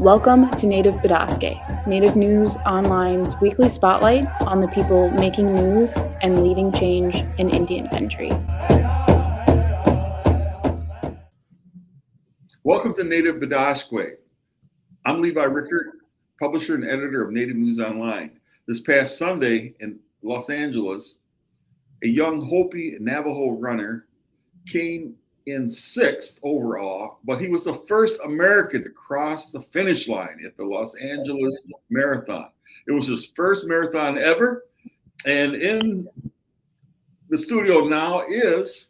Welcome to Native Bidaské, Native News Online's weekly spotlight on the people making news and leading change in Indian country. Welcome to Native Bidaské. I'm Levi Rickert, publisher and editor of Native News Online. This past Sunday in Los Angeles, a young Hopi and Navajo runner came in 6th overall, but he was the first American to cross the finish line at the Los Angeles Marathon. It was his first marathon ever. And in the studio now is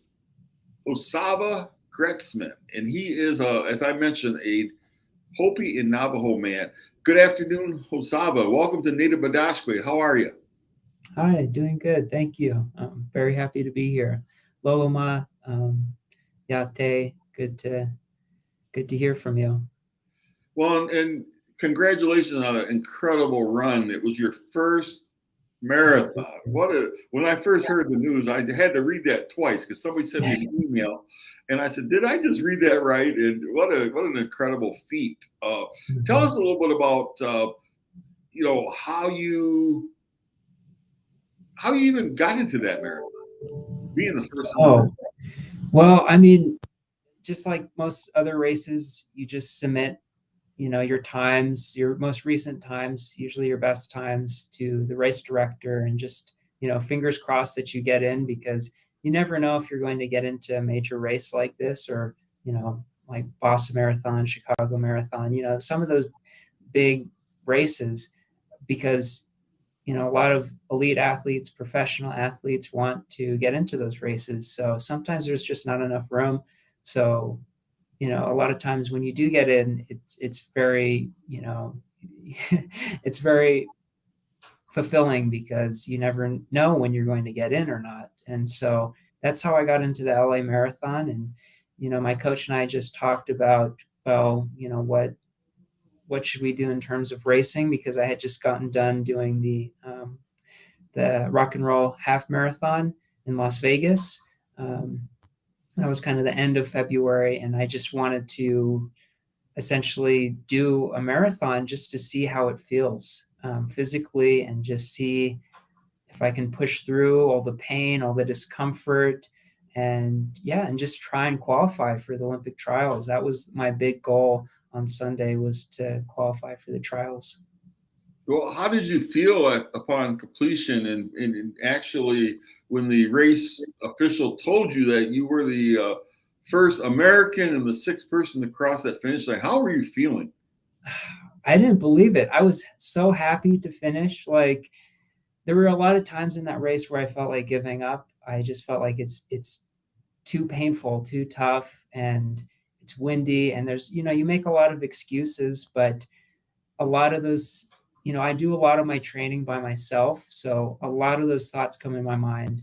Hosava Kretzmann. And he is, as I mentioned, a Hopi and Navajo man. Good afternoon, Hosava. Welcome to Native Bidaské. How are you? Hi, doing good. Thank you. I'm very happy to be here. Loloma, Yate, good to hear from you. Well, and congratulations on an incredible run. It was your first marathon. When I first heard the news, I had to read that twice because somebody sent me an email, and I said, "Did I just read that right?" And what an incredible feat. Tell us a little bit about how you even got into that marathon, being the first one. Well, I mean, just like most other races, you just submit, your times, your most recent times, usually your best times, to the race director, and just, fingers crossed that you get in, because you never know if you're going to get into a major race like this, or, like Boston Marathon, Chicago Marathon, some of those big races, because a lot of elite athletes, professional athletes want to get into those races. So sometimes there's just not enough room. So, a lot of times when you do get in, it's very, it's very fulfilling, because you never know when you're going to get in or not. And so that's how I got into the LA Marathon. And, my coach and I just talked about, well, what should we do in terms of racing? Because I had just gotten done doing the Rock and Roll Half Marathon in Las Vegas. That was kind of the end of February, and I just wanted to essentially do a marathon just to see how it feels physically, and just see if I can push through all the pain, all the discomfort, and just try and qualify for the Olympic trials. That was my big goal on Sunday, was to qualify for the trials. Well, how did you feel upon completion, and actually when the race official told you that you were the first American and the 6th person to cross that finish line? How were you feeling? I didn't believe it. I was so happy to finish. Like, there were a lot of times in that race where I felt like giving up. I just felt like it's too painful, too tough, and it's windy, and there's, you make a lot of excuses, but a lot of those, I do a lot of my training by myself. So a lot of those thoughts come in my mind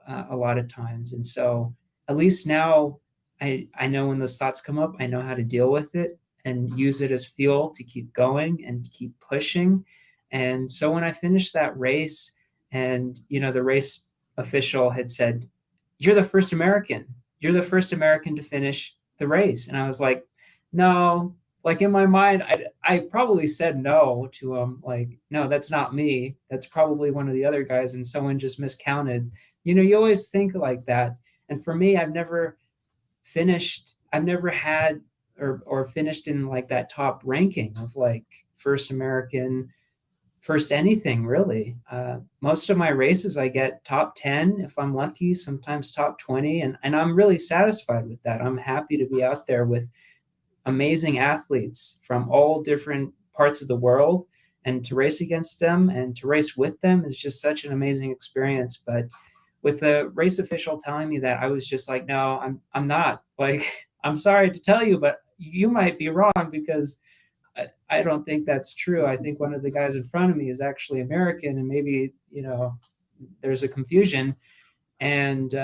a lot of times. And so at least now I know when those thoughts come up, I know how to deal with it and use it as fuel to keep going and keep pushing. And so when I finished that race, and, the race official had said, "You're the first American. You're the first American to finish the race." And I was like, no. Like, in my mind, I probably said no to him. Like, no, that's not me. That's probably one of the other guys, and someone just miscounted. You always think like that. And for me, I've never had or finished in like that top ranking of like first American, first anything really. Most of my races, I get top 10 if I'm lucky, sometimes top 20. And I'm really satisfied with that. I'm happy to be out there with amazing athletes from all different parts of the world, and to race against them and to race with them is just such an amazing experience. But with the race official telling me that, I was just like, no, I'm not. Like, I'm sorry to tell you, but you might be wrong, because I don't think that's true. I think one of the guys in front of me is actually American, and maybe, there's a confusion. And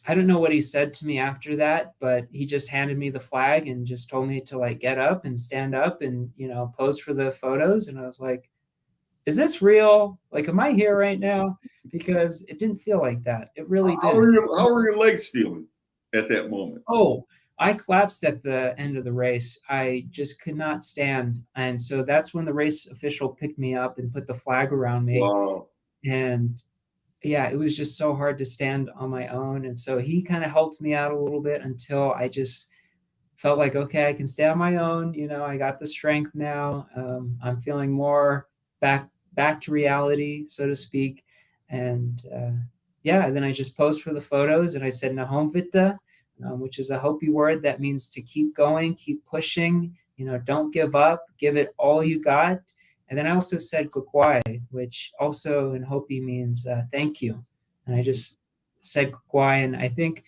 I don't know what he said to me after that, but he just handed me the flag and just told me to like get up and stand up and, pose for the photos. And I was like, is this real? Like, am I here right now? Because it didn't feel like that. It really didn't. How were your legs feeling at that moment? Oh, I collapsed at the end of the race. I just could not stand. And so that's when the race official picked me up and put the flag around me. Wow. And yeah, it was just so hard to stand on my own. And so he kind of helped me out a little bit until I just felt like, okay, I can stay on my own. I got the strength now. I'm feeling more back to reality, so to speak. And yeah, then I just posed for the photos and I said Nahom Vita, which is a Hopi word that means to keep going, keep pushing, don't give up, give it all you got. And then I also said Kukwai, which also in Hopi means thank you. And I just said Kukwai. And I think,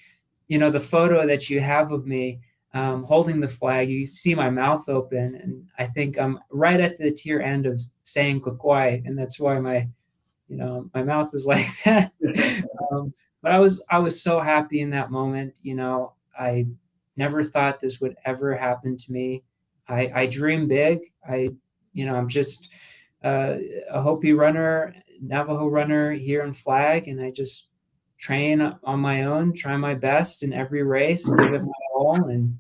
the photo that you have of me holding the flag, you see my mouth open. And I think I'm right at the tier end of saying Kukwai. And that's why my mouth is like that. But I was so happy in that moment. I never thought this would ever happen to me. I dream big. I'm just a Hopi runner, Navajo runner here in Flag, and I just train on my own, try my best in every race, give it my all. And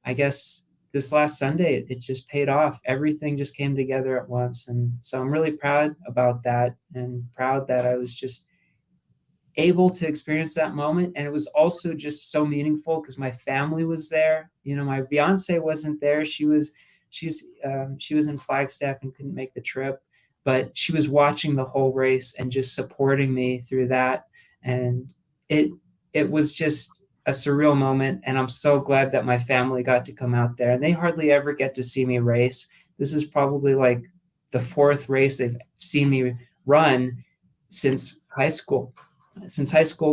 I guess this last Sunday, it just paid off. Everything just came together at once. And so I'm really proud about that and proud that I was just able to experience that moment. And it was also just so meaningful because my family was there. My fiance wasn't there. She was in Flagstaff and couldn't make the trip, but she was watching the whole race and just supporting me through that. And it was just a surreal moment. And I'm so glad that my family got to come out there, and they hardly ever get to see me race. This is probably like the fourth race they've seen me run since high school,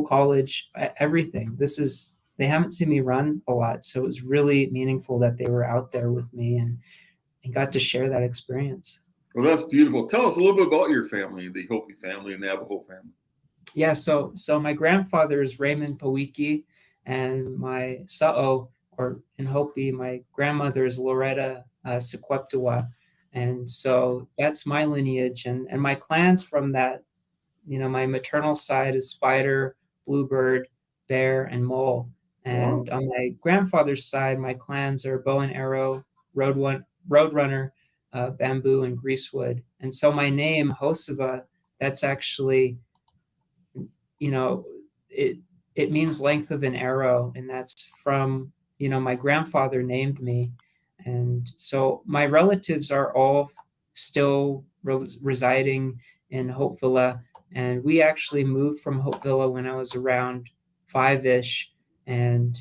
college, everything. They haven't seen me run a lot. So it was really meaningful that they were out there with me and got to share that experience. Well, that's beautiful. Tell us a little bit about your family, the Hopi family and Navajo family. Yeah, so my grandfather is Raymond Pawiki, and my Sa'o, or in Hopi, my grandmother is Loretta Sequeptua. And so that's my lineage. And my clans from that, my maternal side is Spider, Bluebird, Bear, and Mole. And on my grandfather's side, my clans are Bow and Arrow, Roadrunner, Bamboo, and Greasewood. And so my name, Hosava, that's actually, it means length of an arrow. And that's from, my grandfather named me. And so my relatives are all still residing in Hopevilla. And we actually moved from Hopevilla when I was around 5-ish. And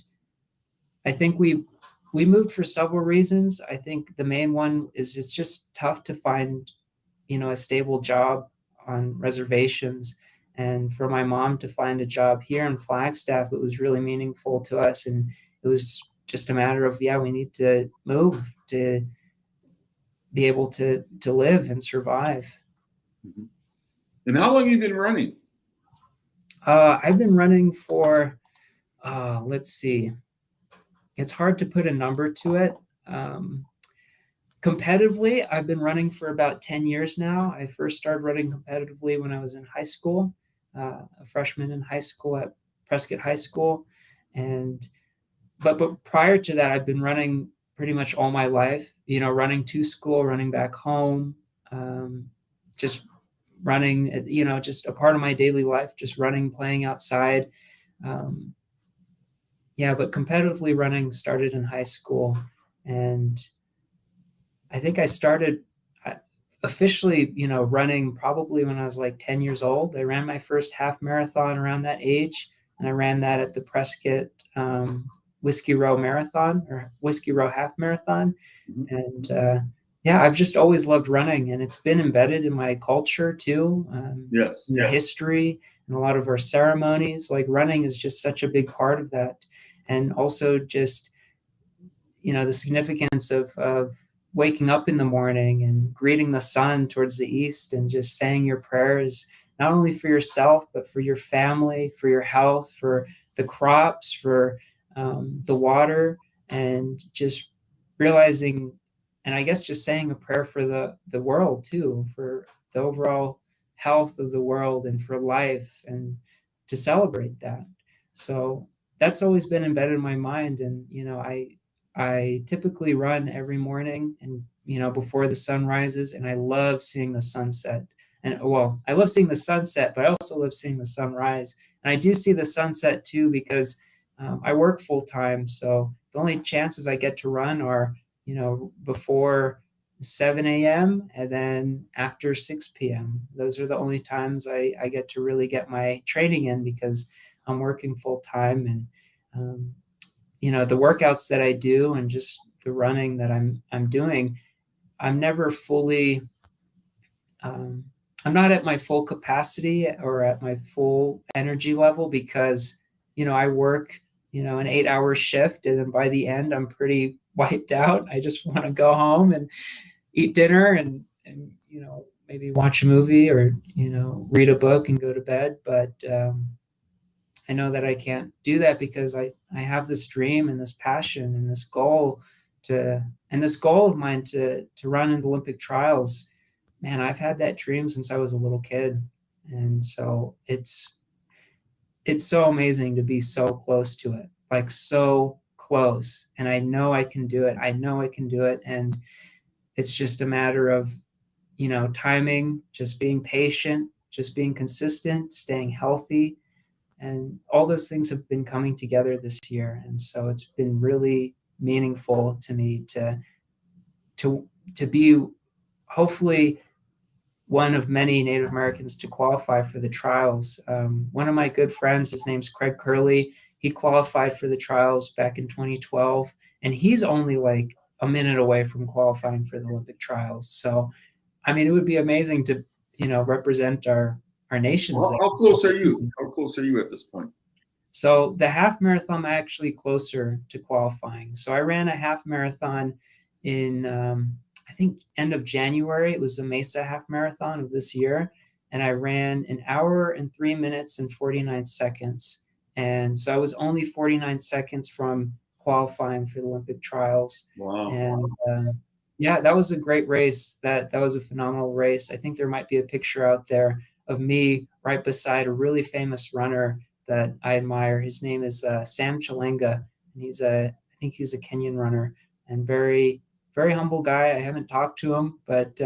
I think we moved for several reasons. I think the main one is it's just tough to find, a stable job on reservations. And for my mom to find a job here in Flagstaff, it was really meaningful to us. And it was just a matter of, we need to move to be able to live and survive. Mm-hmm. And how long have you been running? I've been running for, let's see, it's hard to put a number to it. Competitively, I've been running for about 10 years now. I first started running competitively when I was in high school, a freshman in high school at Prescott High School. But prior to that, I've been running pretty much all my life, running to school, running back home, just running, just a part of my daily life, just running, playing outside. But competitively running started in high school. And I think I started officially, running probably when I was like 10 years old. I ran my first half marathon around that age, and I ran that at the Prescott Whiskey Row Marathon, or Whiskey Row Half Marathon. Mm-hmm. And I've just always loved running, and it's been embedded in my culture too. Yes. History and a lot of our ceremonies. Like running is just such a big part of that. And also just, the significance of waking up in the morning and greeting the sun towards the east and just saying your prayers, not only for yourself, but for your family, for your health, for the crops, for the water, and just realizing, and I guess just saying a prayer for the world too, for the overall health of the world and for life, and to celebrate that. So that's always been embedded in my mind. And, I typically run every morning and, before the sun rises, and I love seeing the sunset. And well, I love seeing the sunset, but I also love seeing the sunrise. And I do see the sunset too, because I work full time. So the only chances I get to run are, before 7 a.m. and then after 6 p.m. Those are the only times I get to really get my training in, because I'm working full time. And, the workouts that I do and just the running that I'm doing, I'm never fully, um, I'm not at my full capacity or at my full energy level, because, I work, an 8-hour shift. And then by the end, I'm pretty wiped out. I just want to go home and eat dinner and, maybe watch a movie or, read a book and go to bed. But, I know that I can't do that, because I have this dream and this passion and this goal of mine to run in the Olympic trials. Man, I've had that dream since I was a little kid. And so it's so amazing to be so close to it, like so close. And I know I can do it. I know I can do it. And it's just a matter of, timing, just being patient, just being consistent, staying healthy. And all those things have been coming together this year. And so it's been really meaningful to me to be hopefully one of many Native Americans to qualify for the trials. One of my good friends, his name's Craig Curley. He qualified for the trials back in 2012, and he's only like a minute away from qualifying for the Olympic trials. So, I mean, it would be amazing to, represent our nations. Well, how close are you? How close are you at this point? So the half marathon, I'm actually closer to qualifying. So I ran a half marathon in, I think, end of January. It was the Mesa half marathon of this year. And I ran an hour and 3 minutes and 49 seconds. And so I was only 49 seconds from qualifying for the Olympic trials. Wow. And yeah, that was a great race. That was a phenomenal race. I think there might be a picture out there of me right beside a really famous runner that I admire. His name is Sam Chalenga, and I think he's a Kenyan runner, and very, very humble guy. I haven't talked to him, but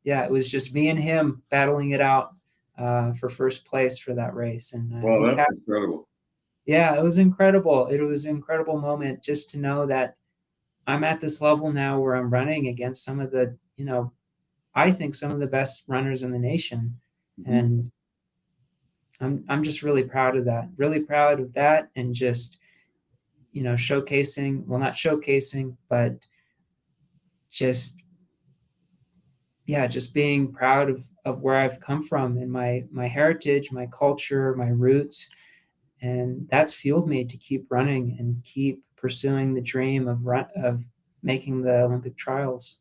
yeah, it was just me and him battling it out for first place for that race. And wow, that's incredible. Yeah, it was incredible. It was an incredible moment just to know that I'm at this level now where I'm running against some of the, I think some of the best runners in the nation. Mm-hmm. And I'm just really proud of that, and just, showcasing, well, not showcasing, but just being proud of where I've come from and my heritage, my culture, my roots. And that's fueled me to keep running and keep pursuing the dream of making the Olympic trials.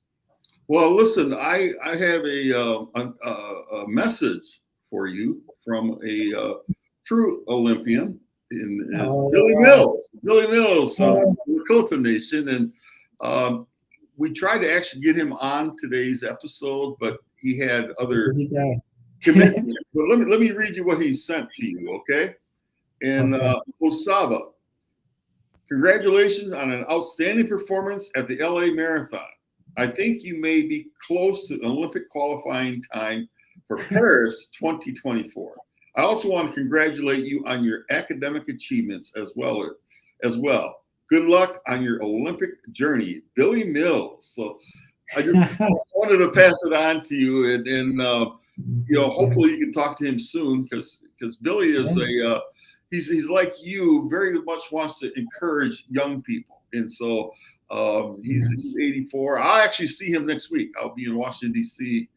Well, listen, I have a message for you from a true Olympian, Billy Mills. Billy Mills from the Lakota Nation, and we tried to actually get him on today's episode, but he had other commitments. But let me read you what he sent to you, okay? And Hosava, congratulations on an outstanding performance at the LA Marathon. I think you may be close to an Olympic qualifying time for Paris 2024. I also want to congratulate you on your academic achievements as well. Good luck on your Olympic journey, Billy Mills. So I just wanted to pass it on to you, and hopefully you can talk to him soon, because Billy is he's like you, very much wants to encourage young people, and so. He's 84. I'll actually see him next week. I'll be in Washington, D.C.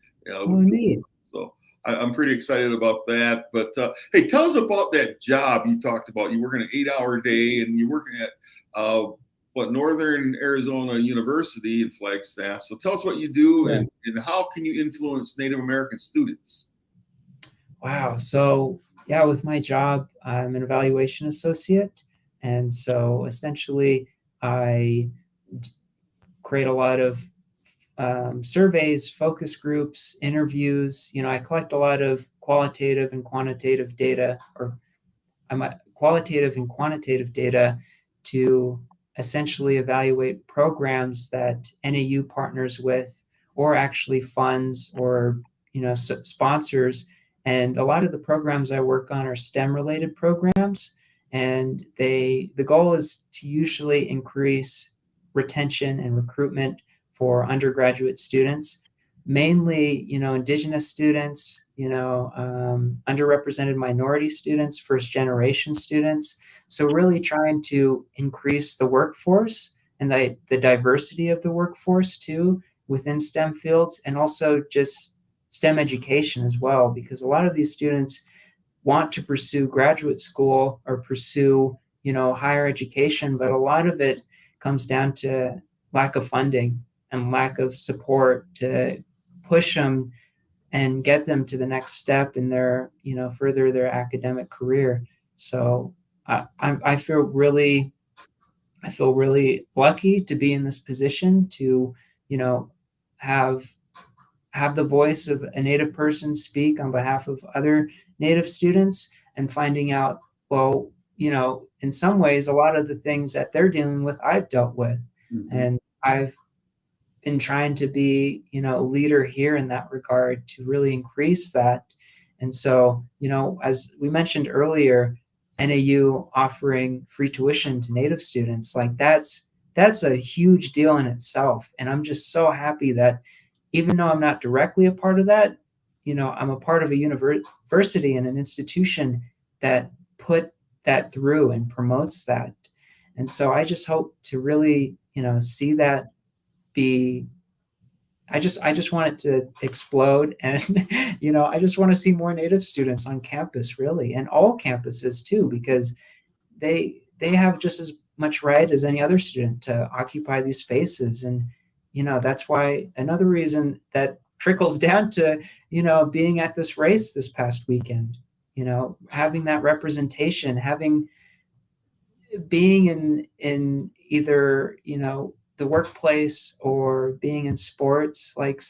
So I'm pretty excited about that. But hey, tell us about that job you talked about. You work an 8-hour day, and you're working at Northern Arizona University in Flagstaff. So tell us what you do, and how can you influence Native American students? Wow. So yeah, with my job, I'm an evaluation associate. And so essentially I create a lot of surveys, focus groups, interviews. I collect a lot of qualitative and quantitative data, or qualitative and quantitative data to essentially evaluate programs that NAU partners with, or actually funds, or sponsors. And a lot of the programs I work on are STEM related programs, and the goal is to usually increase retention and recruitment for undergraduate students, mainly Indigenous students, underrepresented minority students, first generation students. So really trying to increase the workforce and the diversity of the workforce too within STEM fields, and also just STEM education as well, because a lot of these students want to pursue graduate school or pursue higher education, but a lot of it comes down to lack of funding and lack of support to push them and get them to the next step in their further their academic career. So I feel really lucky to be in this position to have the voice of a Native person speak on behalf of other Native students, and finding out, well, in some ways, a lot of the things that they're dealing with, I've dealt with. Mm-hmm. And I've been trying to be, a leader here in that regard to really increase that. And so, as we mentioned earlier, NAU offering free tuition to Native students, like that's a huge deal in itself. And I'm just so happy that even though I'm not directly a part of that, I'm a part of a university and an institution that put that through and promotes that. And so I just hope to really, see that be, I just want it to explode. And, I just want to see more Native students on campus, really, and all campuses too, because they have just as much right as any other student to occupy these spaces. And, that's why another reason that trickles down to, being at this race this past weekend, having that representation, being in either, the workplace or being in sports. Like,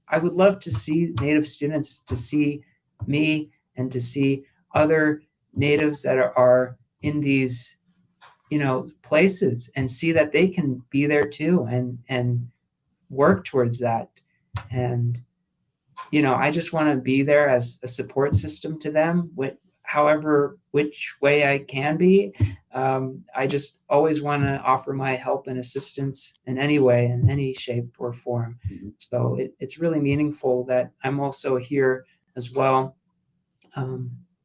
I would love to see Native students, to see me and to see other Natives that are in these, places, and see that they can be there too and work towards that. And, I just want to be there as a support system to them, which way I can be. I just always want to offer my help and assistance in any way, in any shape or form. Mm-hmm. So it's really meaningful that I'm also here as well,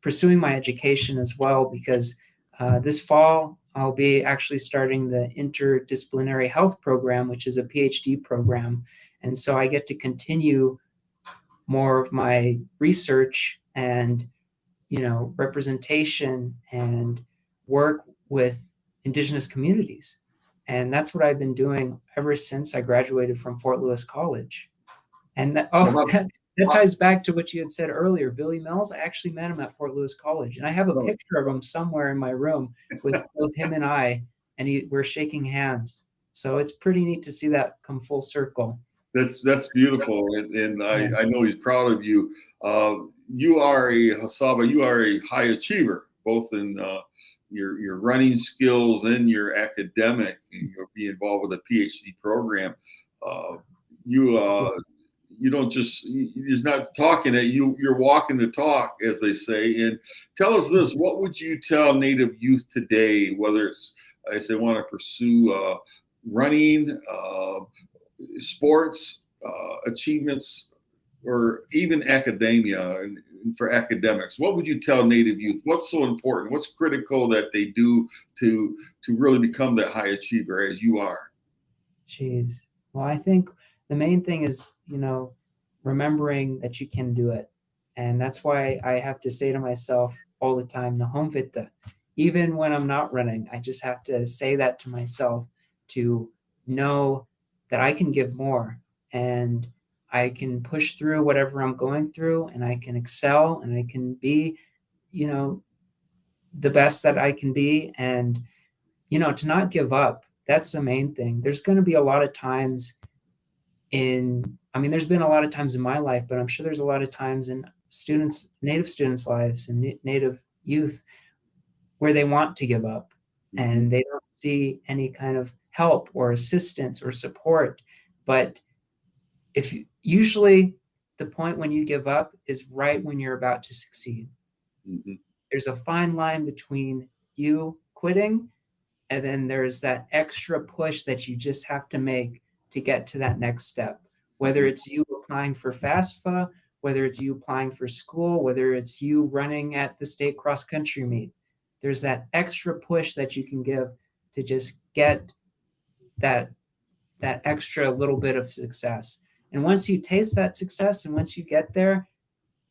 pursuing my education as well, because this fall I'll be actually starting the interdisciplinary health program, which is a PhD program. And so I get to continue more of my research and representation and work with Indigenous communities. And that's what I've been doing ever since I graduated from Fort Lewis College. And that ties back to what you had said earlier. Billy Mills, I actually met him at Fort Lewis College. And I have a picture of him somewhere in my room with both him and I, and we're shaking hands. So it's pretty neat to see that come full circle. That's beautiful. And I know he's proud of you. You are a Hosava, you are a high achiever, both in your running skills and your academic, and you'll be involved with a PhD program. You don't you're just not talking it, you're walking the talk, as they say. And tell us this, what would you tell Native youth today, whether it's, as they want to pursue running, sports, achievements, or even academia, and for academics? What would you tell Native youth? What's so important? What's critical that they do to really become that high achiever as you are? Jeez. Well, I think the main thing is, remembering that you can do it. And that's why I have to say to myself all the time, the home vita, even when I'm not running, I just have to say that to myself, to know that I can give more, and I can push through whatever I'm going through, and I can excel, and I can be, the best that I can be, and, to not give up. That's the main thing. There's going to be a lot of times there's been a lot of times in my life, but I'm sure there's a lot of times in Native students' lives and Native youth where they want to give up and they don't see any kind of help or assistance or support. But usually the point when you give up is right when you're about to succeed. Mm-hmm. There's a fine line between you quitting and then there's that extra push that you just have to make to get to that next step. Whether it's you applying for FAFSA, whether it's you applying for school, whether it's you running at the state cross country meet, there's that extra push that you can give to just get that extra little bit of success. And once you taste that success and once you get there,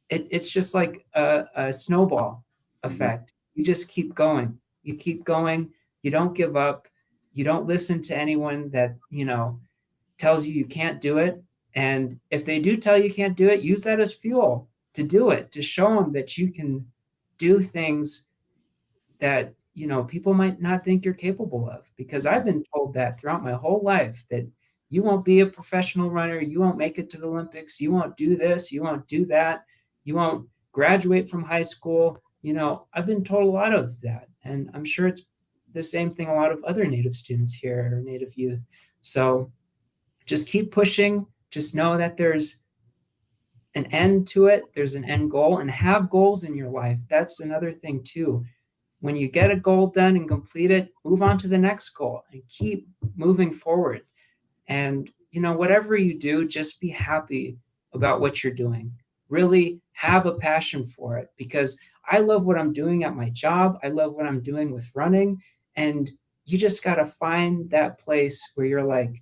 it's just like a snowball effect. You just keep going. You keep going. You don't give up. You don't listen to anyone that, tells you can't do it. And if they do tell you can't do it, use that as fuel to do it, to show them that you can do things that, people might not think you're capable of. Because I've been told that throughout my whole life, that you won't be a professional runner, you won't make it to the Olympics, you won't do this, you won't do that, you won't graduate from high school. I've been told a lot of that. And I'm sure it's the same thing a lot of other Native students here or Native youth. So just keep pushing. Just know that there's an end to it. There's an end goal, and have goals in your life. That's another thing too. When you get a goal done and complete it, move on to the next goal and keep moving forward. And, whatever you do, just be happy about what you're doing. Really have a passion for it, because I love what I'm doing at my job. I love what I'm doing with running. And you just got to find that place where you're like,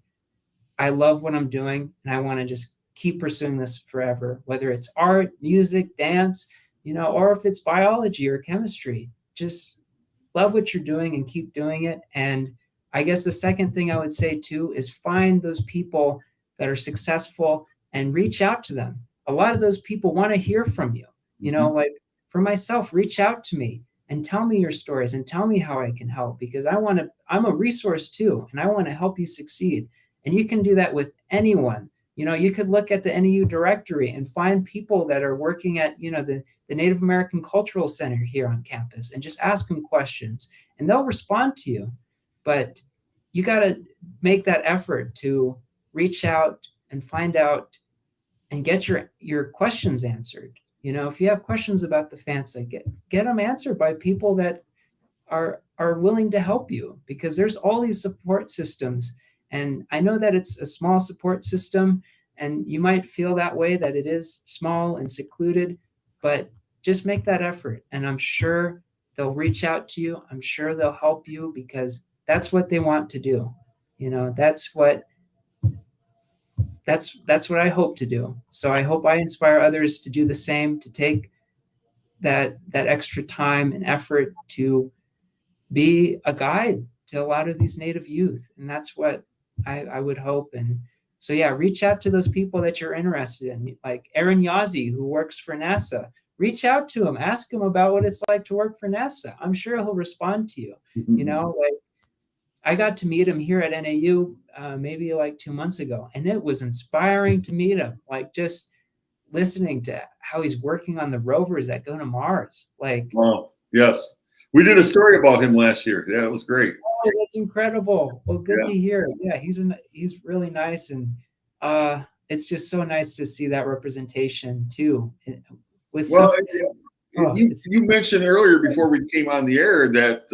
I love what I'm doing and I want to just keep pursuing this forever, whether it's art, music, dance, or if it's biology or chemistry. Just love what you're doing and keep doing it. And I guess the second thing I would say too is find those people that are successful and reach out to them. A lot of those people want to hear from you. Like for myself, reach out to me and tell me your stories and tell me how I can help, because I'm a resource too, and I want to help you succeed. And you can do that with anyone. You could look at the NAU directory and find people that are working at, the Native American Cultural Center here on campus, and just ask them questions and they'll respond to you. But you got to make that effort to reach out and find out and get your questions answered. If you have questions about the fiance, get them answered by people that are willing to help you, because there's all these support systems. And I know that it's a small support system and you might feel that way, that it is small and secluded, but just make that effort. And I'm sure they'll reach out to you. I'm sure they'll help you, because that's what they want to do. That's what I hope to do. So I hope I inspire others to do the same, to take that extra time and effort to be a guide to a lot of these Native youth. And that's what I would hope. And so, yeah, reach out to those people that you're interested in, like Aaron Yazzie, who works for NASA. Reach out to him, ask him about what it's like to work for NASA. I'm sure he'll respond to you. Like I got to meet him here at NAU maybe like 2 months ago, and it was inspiring to meet him. Like just listening to how he's working on the rovers that go to Mars. Like, wow, yes. We did a story about him last year. Yeah, it was great. Oh, that's incredible. Well, good to hear. Yeah, he's really nice, and it's just so nice to see that representation too. You mentioned earlier before we came on the air that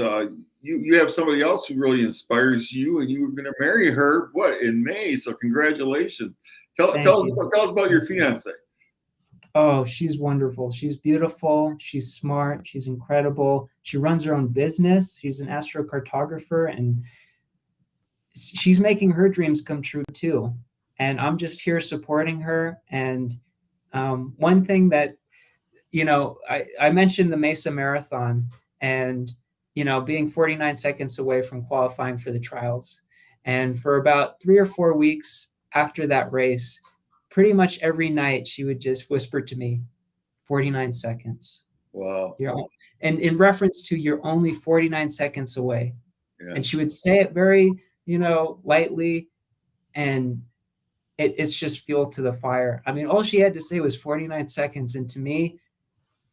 you have somebody else who really inspires you, and you were going to marry her in May. So congratulations. Tell us about your fiance. Oh, she's wonderful. She's beautiful. She's smart. She's incredible. She runs her own business. She's an astrocartographer, and she's making her dreams come true too. And I'm just here supporting her. And one thing that, I mentioned the Mesa Marathon and, being 49 seconds away from qualifying for the trials. And for about 3 or 4 weeks after that race, pretty much every night she would just whisper to me, 49 seconds. Wow. And in reference to you're only 49 seconds away. Yeah. And she would say it very, lightly, and it's just fuel to the fire. I mean, all she had to say was 49 seconds. And to me,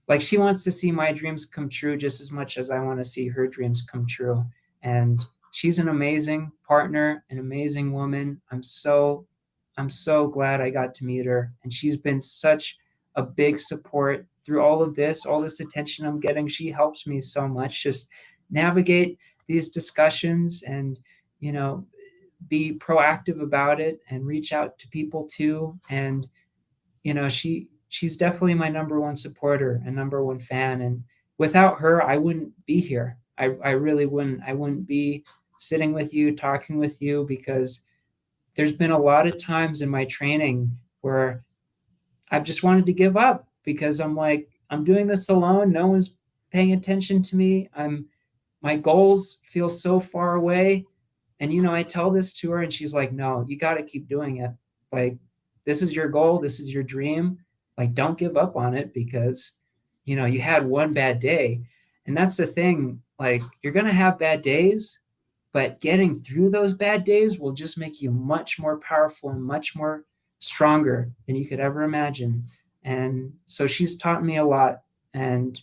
like she wants to see my dreams come true just as much as I want to see her dreams come true. And she's an amazing partner, an amazing woman. I'm so glad I got to meet her. And she's been such a big support through all of this, all this attention I'm getting. She helps me so much just navigate these discussions and, you know, be proactive about it and reach out to people too. And, you know, she's definitely my number one supporter and number one fan. And without her, I wouldn't be here. I really wouldn't. I wouldn't be sitting with you, talking with you, because there's been a lot of times in my training where I've just wanted to give up because I'm like, I'm doing this alone. No one's paying attention to me. My goals feel so far away. And, you know, I tell this to her and she's like, no, you got to keep doing it. Like, this is your goal. This is your dream. Like, don't give up on it because, you know, you had one bad day. And that's the thing. Like, you're going to have bad days, but getting through those bad days will just make you much more powerful and much more stronger than you could ever imagine. And so she's taught me a lot. And,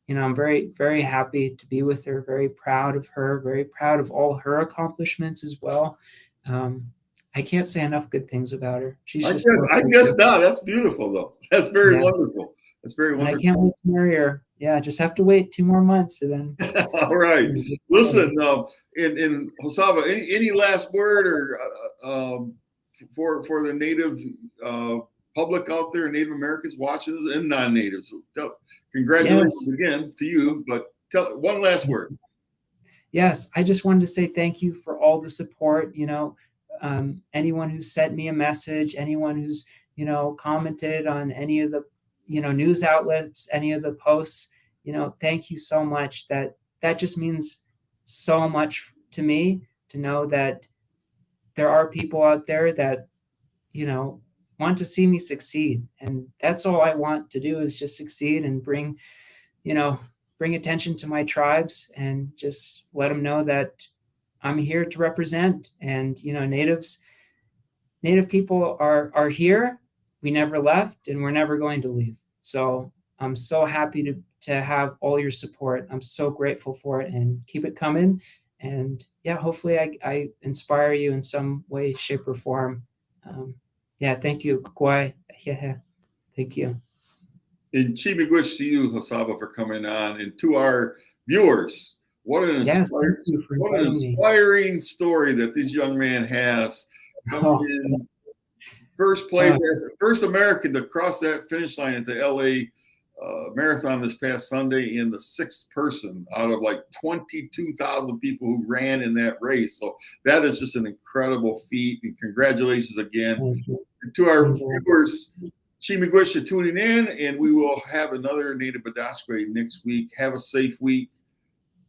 you know, I'm very, very happy to be with her, very proud of her, very proud of all her accomplishments as well. I can't say enough good things about her. She's I just guess, I guess not. That's beautiful, though. That's very wonderful. That's very and wonderful. I can't wait to marry her. Yeah, just have to wait 2 more months and then. All right. Listen, in Hosava, any last word or for the Native public out there, Native Americans watching this and non-natives? Congratulations again to you. But tell one last word. Yes, I just wanted to say thank you for all the support. You know, anyone who sent me a message, anyone who's, you know, commented on any of the, you know, news outlets, any of the posts, you know, thank you so much. That just means so much to me to know that there are people out there that, you know, want to see me succeed. And that's all I want to do is just succeed and bring attention to my tribes and just let them know that I'm here to represent. And, you know, Native people are here. We never left and we're never going to leave. So I'm so happy to have all your support. I'm so grateful for it and keep it coming. And yeah, hopefully I inspire you in some way, shape, or form. Thank you. Kwai. Yeah, thank you. And Chimigwish to you, Hosava, for coming on. And to our viewers, what an inspiring story that this young man has. Coming in first place, as the first American to cross that finish line at the LA marathon this past Sunday, in the 6th person out of like 22,000 people who ran in that race. So that is just an incredible feat. And congratulations again. And to our viewers, Chimigwish for tuning in, and we will have another Native Bidaské next week. Have a safe week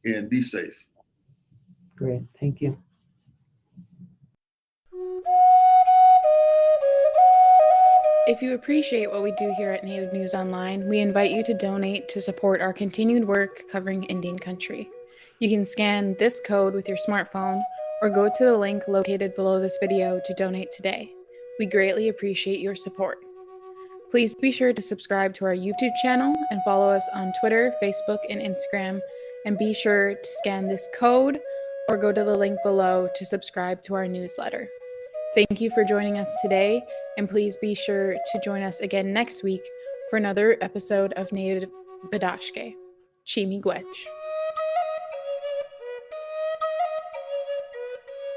and be safe. Great. Thank you. If you appreciate what we do here at Native News Online, we invite you to donate to support our continued work covering Indian country. You can scan this code with your smartphone or go to the link located below this video to donate today. We greatly appreciate your support. Please be sure to subscribe to our YouTube channel and follow us on Twitter, Facebook, and Instagram. And be sure to scan this code or go to the link below to subscribe to our newsletter. Thank you for joining us today, and please be sure to join us again next week for another episode of Native Bidaské. Chimigwech.